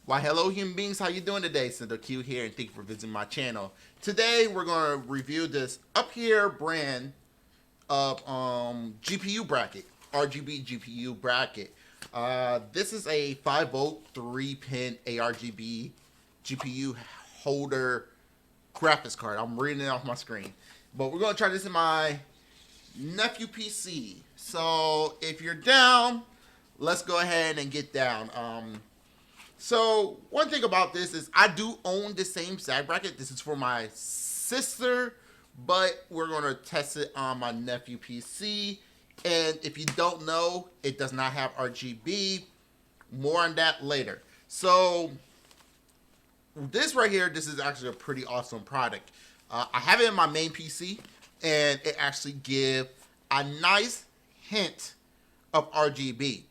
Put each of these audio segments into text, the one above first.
Why, hello human beings, how you doing today? Senator Q here, and thank you for visiting my channel. Today we're going to review this upHere brand of GPU bracket, RGB GPU bracket. This is a 5-volt 3-pin ARGB GPU holder graphics card. I'm reading it off my screen, but we're going to try this in my nephew PC. So if you're down, let's go ahead and get down. So one thing about this is I do own the same sag bracket. This is for my sister, but we're going to test it on my nephew PC. And if you don't know, it does not have RGB. More on that later. So this right here, this is actually a pretty awesome product. I have it in my main PC, and it actually gives a nice hint of RGB.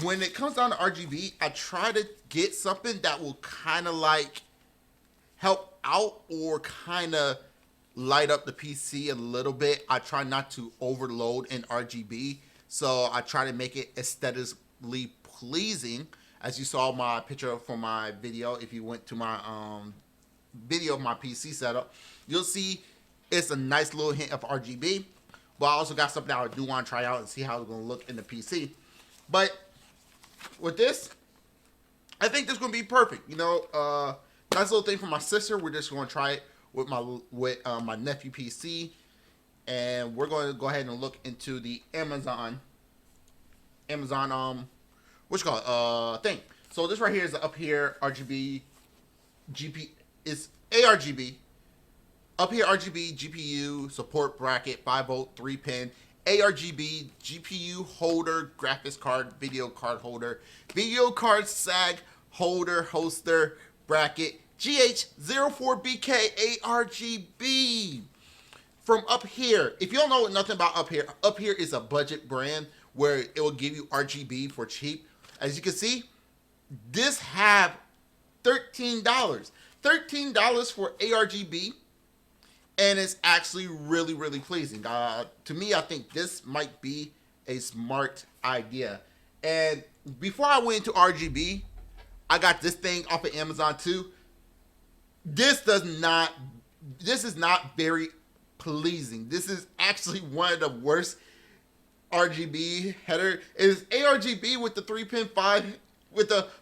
When it comes down to RGB, I try to get something that will kind of like help out or kind of light up the PC a little bit. I try not to overload in RGB, so I try to make it aesthetically pleasing. As you saw my picture for my video, if you went to my video of my PC setup, you'll see it's a nice little hint of RGB. But I also got something that I do want to try out and see how it's going to look in the PC. But with this, I think this is going to be perfect. You know, nice little thing for my sister. We're just going to try it with my nephew PC, and we're going to go ahead and look into the Amazon what you call it thing. So this right here is the upHere RGB is ARGB upHere RGB GPU Support Bracket 5-volt 3-pin ARGB GPU holder, graphics card, video card holder, video card sag holder, holster, bracket, GH04BK ARGB from upHere. If you don't know nothing about upHere, upHere is a budget brand where it will give you RGB for cheap. As you can see, this have $13. $13 for ARGB. And it's actually really, really pleasing. To me, I think this might be a smart idea. And before I went into RGB, I got this thing off of Amazon too. This is not very pleasing. This is actually one of the worst RGB header. It is ARGB with the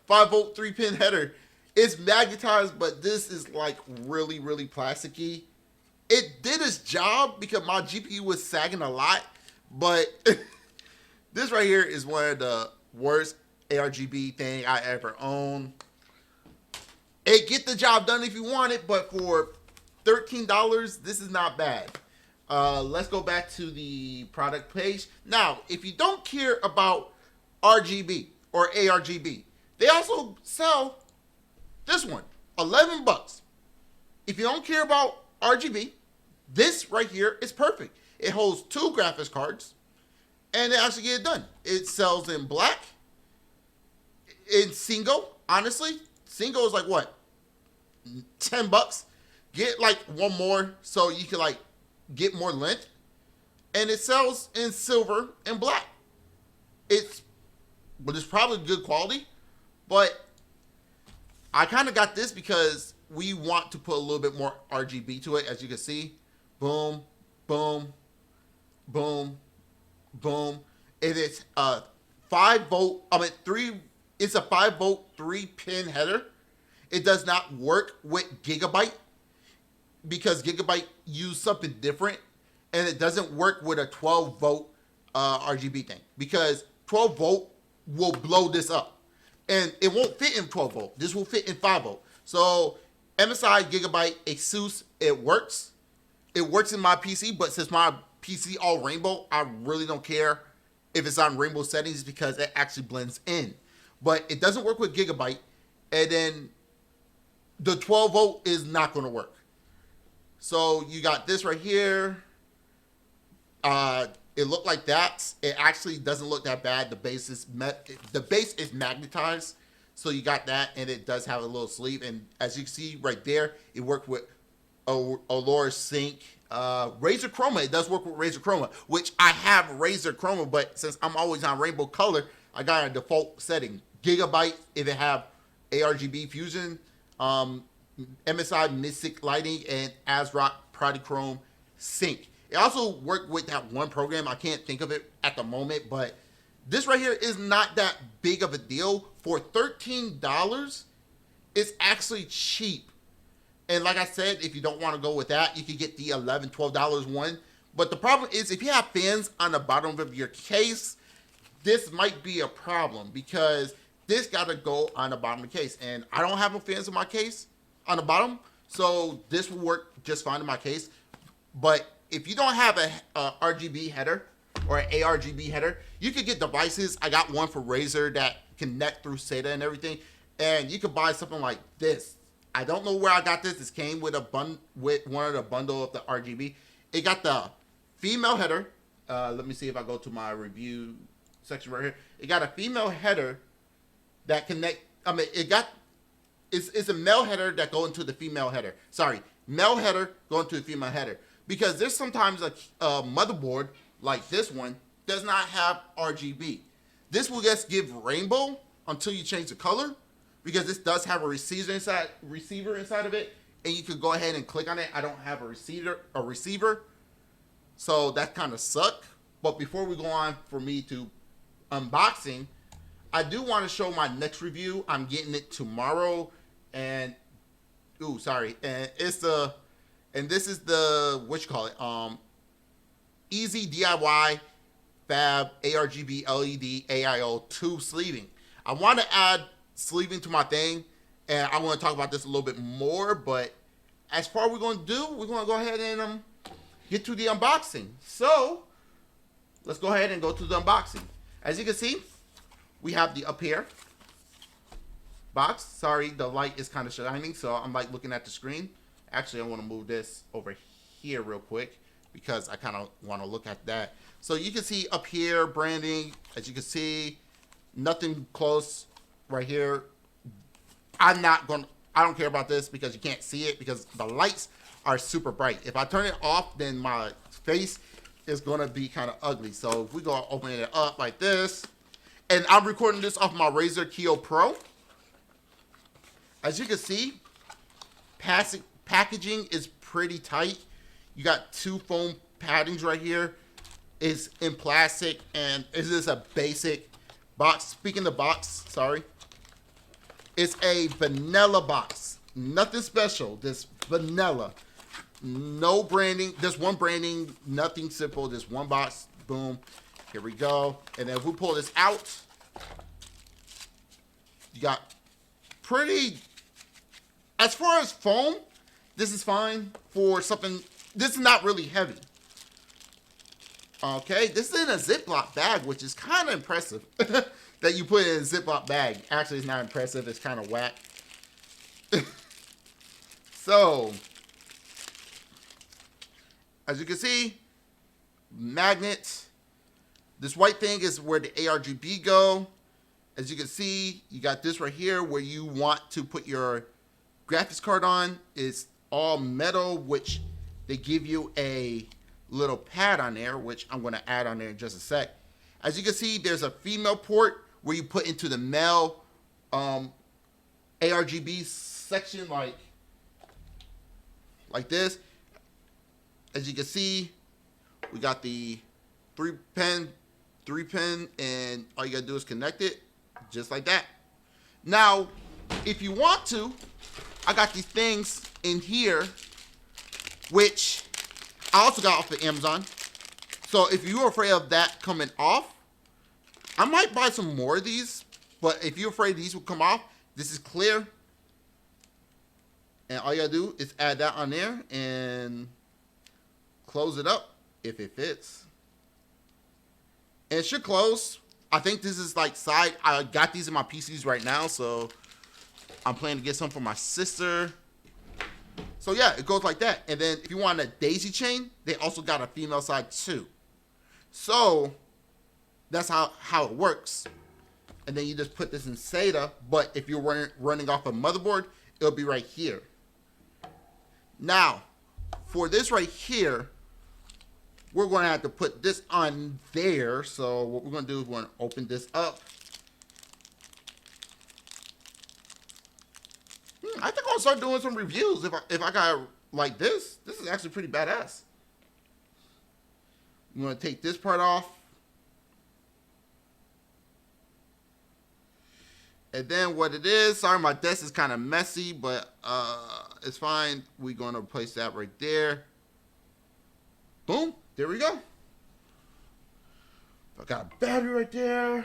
5-volt 3-pin header. It's magnetized, but this is like really, really plasticky. It did its job because my GPU was sagging a lot, but this right here is one of the worst ARGB thing I ever owned. It get the job done if you want it, but for $13, this is not bad. Let's go back to the product page. Now, if you don't care about RGB or ARGB, they also sell this one, 11 bucks. If you don't care about RGB, this right here is perfect. It holds 2 graphics cards, and it actually get it done. It sells in black, in single. Honestly, single is like what, 10 bucks. Get like one more so you can like get more length, and it sells in silver and black. It's probably good quality, but I kind of got this because we want to put a little bit more RGB to it. As you can see, boom, boom, boom, boom. It is a 5-volt, it's a 5-volt 3-pin header. It does not work with Gigabyte because Gigabyte used something different, and it doesn't work with a 12-volt RGB thing because 12-volt will blow this up, and it won't fit in 12-volt. This will fit in 5-volt. So MSI, Gigabyte, Asus, it works. It works in my PC, but since my PC all rainbow, I really don't care if it's on rainbow settings because it actually blends in. But it doesn't work with Gigabyte, and then the 12-volt is not going to work. So you got this right here. It looked like that. It actually doesn't look that bad. The base is magnetized. So you got that, and it does have a little sleeve. And as you can see right there, it worked with Allure Sync, Razer Chroma. It does work with Razer Chroma, which I have Razer Chroma, but since I'm always on rainbow color, I got a default setting. Gigabyte, if it have ARGB Fusion, MSI Mystic Lighting, and ASRock Produchrome Sync. It also worked with that one program. I can't think of it at the moment, but this right here is not that big of a deal. For $13, it's actually cheap. And like I said, if you don't want to go with that, you can get the $11, $12 one. But the problem is, if you have fans on the bottom of your case, this might be a problem because this got to go on the bottom of the case. And I don't have no fans in my case on the bottom, so this will work just fine in my case. But if you don't have a RGB header or an ARGB header, you could get devices. I got one for Razer that connect through SATA and everything, and you could buy something like this. I don't know where I got this. This came with with one of the bundle of the RGB. It got the female header. Let me see if I go to my review section right here. It got a female header that connect. I mean, it's a male header that go into the female header. Sorry, male header go into the female header. Because there's sometimes a motherboard like this one does not have RGB. This will just give rainbow until you change the color, because this does have a receiver inside of it, and you could go ahead and click on it. I don't have a receiver, so that kind of suck. But before we go on for me to unboxing, I do want to show my next review. I'm getting it tomorrow, and and this is the, Easy DIY Fab ARGB LED AIO 2 sleeving. I want to add sleeving to my thing, and I want to talk about this a little bit more, but as far as we're going to do, we're going to go ahead and get to the unboxing. So let's go ahead and go to the unboxing. As you can see, we have the upHere box. Sorry, the light is kind of shining, so I'm like looking at the screen. Actually, I want to move this over here real quick because I kind of want to look at that. So you can see upHere branding. As you can see, nothing close right here. I don't care about this because you can't see it because the lights are super bright. If I turn it off, then my face is going to be kind of ugly. So if we go open it up like this, and I'm recording this off my Razer Kiyo Pro. As you can see, packaging is pretty tight. You got two foam paddings right here. It's in plastic, and this is a basic box. Speaking of box, sorry. It's a vanilla box. Nothing special. This vanilla. No branding. Just one branding. Nothing simple. Just one box. Boom. Here we go. And then if we pull this out, you got pretty, as far as foam, this is fine for something. This is not really heavy. Okay, this is in a Ziploc bag, which is kind of impressive that you put it in a Ziploc bag. Actually, it's not impressive. It's kind of whack. So, as you can see, magnet. This white thing is where the ARGB go. As you can see, you got this right here where you want to put your graphics card on. It's all metal, which they give you a little pad on there, which I'm going to add on there in just a sec. As you can see, there's a female port where you put into the male ARGB section, like this. As you can see, we got the three pin, and all you gotta do is connect it just like that. Now, if you want to, I got these things in here, which I also got off of Amazon. So if you're afraid of that coming off, I might buy some more of these, but if you're afraid these will come off, this is clear. And all you gotta do is add that on there and close it up if it fits. And it should close. I think this is like side. I got these in my PCs right now, so I'm planning to get some for my sister. So yeah, it goes like that. And then if you want a daisy chain, they also got a female side too. So that's how it works. And then you just put this in SATA, but if you're running off a motherboard, it'll be right here. Now, for this right here, we're going to have to put this on there. So what we're going to do is we're going to open this up. I think I'll start doing some reviews if I got like this. This is actually pretty badass. I'm gonna take this part off. And then what it is, sorry my desk is kind of messy, but it's fine. We're gonna place that right there. Boom, there we go. I got a battery right there. And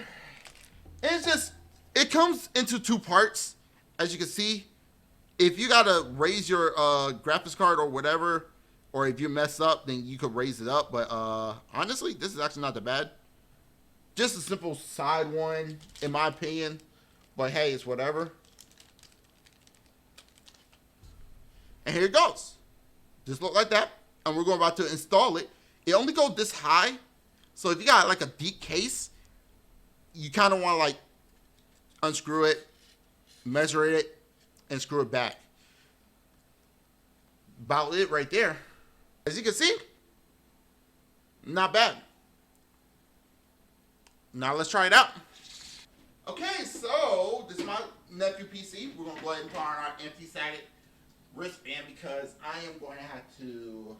it's just, it comes into two parts, as you can see. If you gotta raise your graphics card or whatever, or if you mess up, then you could raise it up. But honestly, this is actually not that bad. Just a simple side one, in my opinion. But hey, it's whatever. And here it goes. Just look like that. And we're going about to install it. It only goes this high. So if you got like a deep case, you kind of want to like unscrew it, measure it, and screw it back. About it right there. As you can see, not bad. Now let's try it out. Okay, so this is my nephew PC. We're gonna go ahead and put on our anti-static wristband because I am going to have to.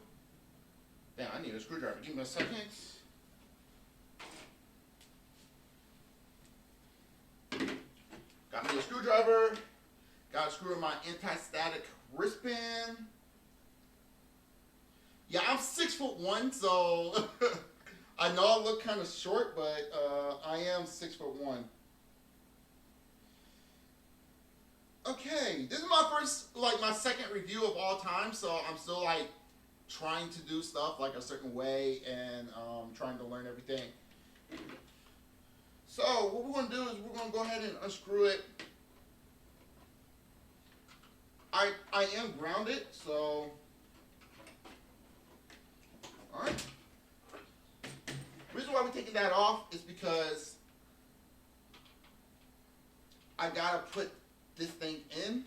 Damn, I need a screwdriver. Give me a second. Got me a screwdriver. Got to screw in my anti-static wristband. Yeah, I'm 6'1", so I know I look kind of short, but I am 6'1". Okay, this is my first, like my second review of all time, so I'm still like trying to do stuff like a certain way and trying to learn everything. So what we're gonna do is we're gonna go ahead and unscrew it. I am grounded, so all right. The reason why we're taking that off is because I gotta put this thing in.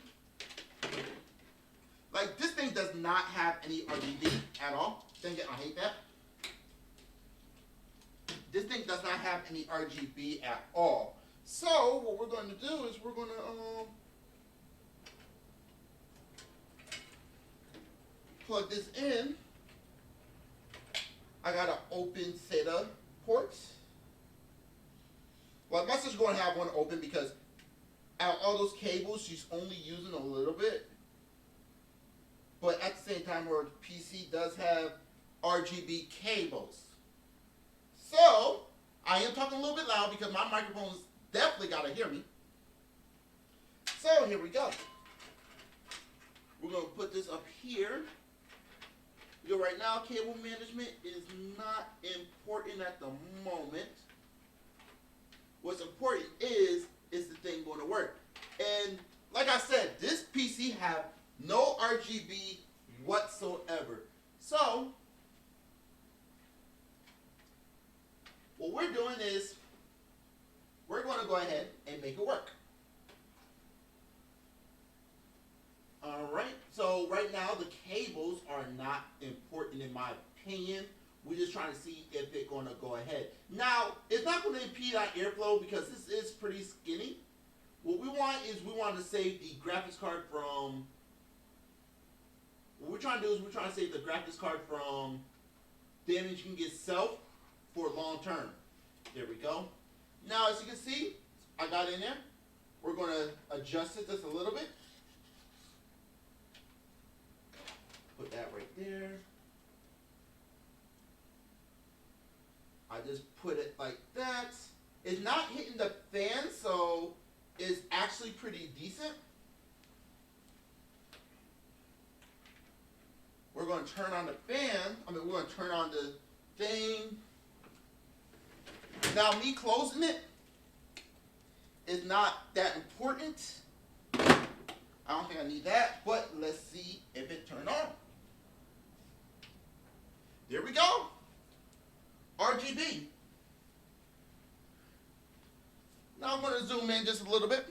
Like this thing does not have any RGB at all. Dang it, I hate that. This thing does not have any RGB at all. So what we're going to do is we're going to plug this in. I got an open SATA port. Well, my sister's going to have one open because out of all those cables, she's only using a little bit. But at the same time, her PC does have RGB cables. So, I am talking a little bit loud because my microphone's definitely got to hear me. So, here we go. We're going to put this up here. So right now, cable management is not important at the moment. What's important is the thing going to work? And like I said, this PC have no RGB whatsoever. So, what we're doing is we're going to go ahead and make it work. Alright, so right now the cables are not important in my opinion. We're just trying to see if it's going to go ahead. Now, it's not going to impede our airflow because this is pretty skinny. What we want is we want to save the graphics card from... What we're trying to do is we're trying to save the graphics card from damaging itself for long term. There we go. Now, as you can see, I got in there. We're going to adjust it just a little bit. Put that right there. I just put it like that. It's not hitting the fan, so it's actually pretty decent. We're going to turn on the fan. We're going to turn on the thing. Now, me closing it is not that important. I don't think I need that, but let's see if it turned on. There we go. RGB. Now I'm going to zoom in just a little bit.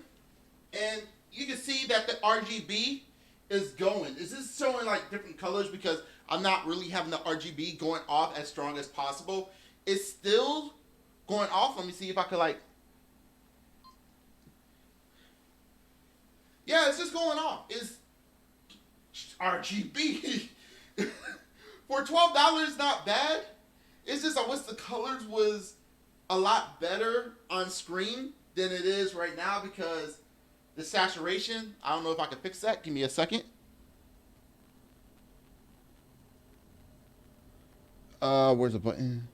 And you can see that the RGB is going. This is showing like different colors because I'm not really having the RGB going off as strong as possible. It's still going off. Let me see if I could like... Yeah, it's just going off. It's RGB. For $12, not bad. It's just I wish the colors was a lot better on screen than it is right now because the saturation, I don't know if I can fix that. Give me a second. Where's the button?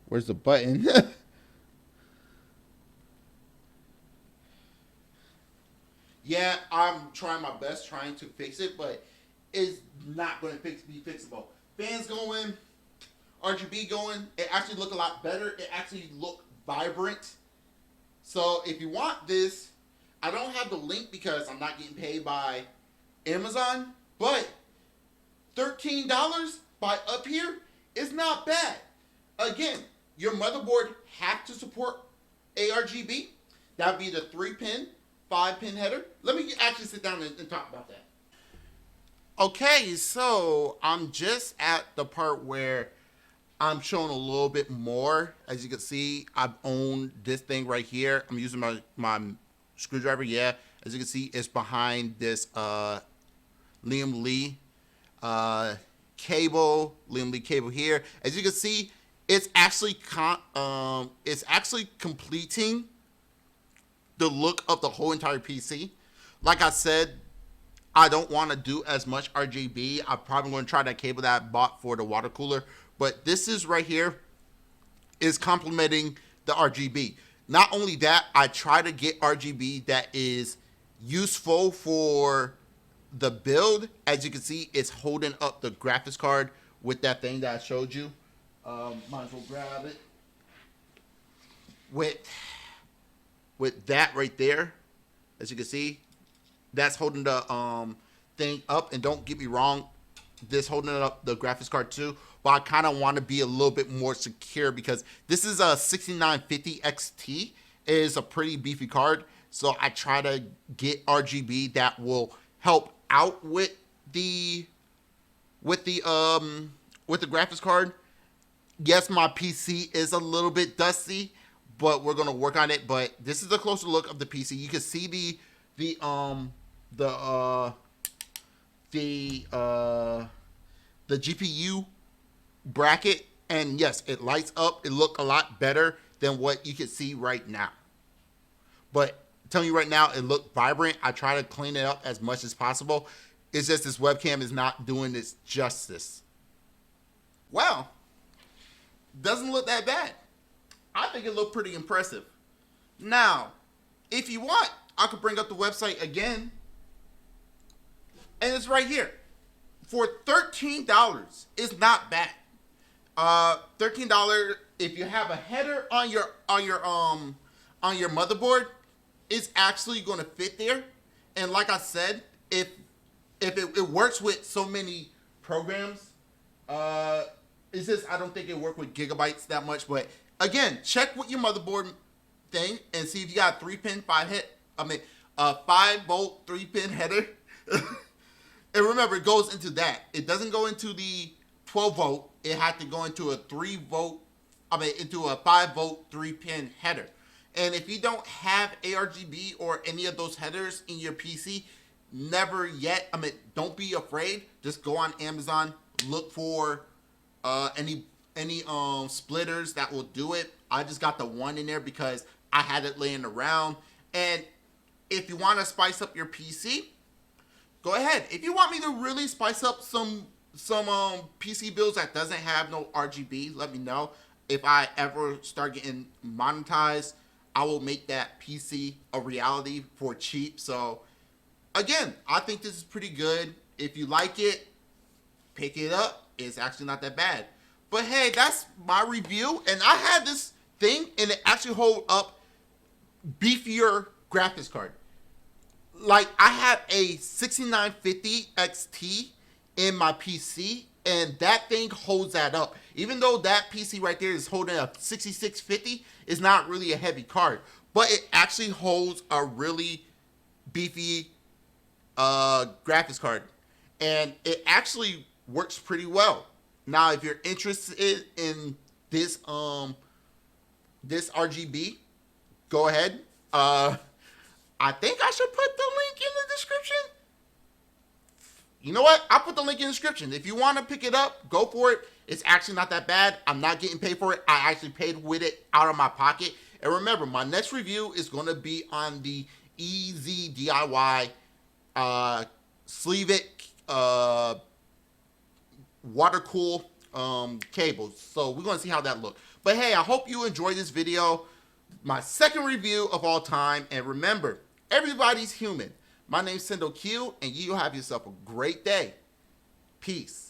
Where's the button? Yeah, I'm trying my best trying to fix it, but it's not going to be fixable. Fans going, RGB going, it actually look a lot better. It actually look vibrant. So if you want this, I don't have the link because I'm not getting paid by Amazon, but $13 by upHere is not bad. Again, your motherboard have to support ARGB. That would be the 3-pin, 5-pin header. Let me actually sit down and talk about that. Okay, so I'm just at the part where I'm showing a little bit more. As you can see, I've owned this thing right here. I'm using my screwdriver. Yeah, as you can see, it's behind this Liam Lee cable. Liam Lee cable here. As you can see, it's actually completing the look of the whole entire PC. Like I said, I don't want to do as much RGB. I'm probably going to try that cable that I bought for the water cooler. But this is right here is complementing the RGB. Not only that, I try to get RGB that is useful for the build. As you can see, it's holding up the graphics card with that thing that I showed you. Might as well grab it. With that right there, as you can see, that's holding the thing up. And don't get me wrong, this holding up the graphics card too. But I kind of want to be a little bit more secure because this is a 6950 XT. It is a pretty beefy card. So I try to get RGB that will help out with the graphics card. Yes, my PC is a little bit dusty, but we're gonna work on it. But this is a closer look of the PC. You can see the GPU bracket, and yes, it lights up. It look a lot better than what you can see right now. But I'm telling you right now, it looked vibrant. I try to clean it up as much as possible. It's just this webcam is not doing this justice. Well, doesn't look that bad. I think it looked pretty impressive. Now, if you want, I could bring up the website again. And it's right here. For $13, it's not bad. $13, if you have a header on your motherboard, it's actually going to fit there. And like I said, if it works with so many programs, it's just I don't think it works with gigabytes that much. But again, check with your motherboard thing and see if you got 3-pin 5-volt 3-pin header. And remember, it goes into that. It doesn't go into the 12-volt. It had to go into a 5-volt 3-pin header. And if you don't have ARGB or any of those headers in your PC, never yet, don't be afraid. Just go on Amazon, look for any splitters that will do it. I just got the one in there because I had it laying around. And if you want to spice up your PC, go ahead. If you want me to really spice up some PC builds that doesn't have no RGB, let me know. If I ever start getting monetized, I will make that PC a reality for cheap. So again, I think this is pretty good. If you like it, pick it up. It's actually not that bad. But hey, that's my review. And I had this thing and it actually hold up beefier graphics card. Like I have a 6950 XT in my PC and that thing holds that up. Even though that PC right there is holding a 6650, it's not really a heavy card, but it actually holds a really beefy graphics card, and it actually works pretty well. Now, if you're interested in this RGB, go ahead. I think I should put the you know what? I'll put the link in the description. If you want to pick it up, go for it. It's actually not that bad. I'm not getting paid for it. I actually paid with it out of my pocket. And remember, my next review is going to be on the Easy DIY sleeve it water cool cables. So we're going to see how that looks. But hey, I hope you enjoyed this video. My second review of all time. And remember, everybody's human. My name's Sendo Q, and you have yourself a great day. Peace.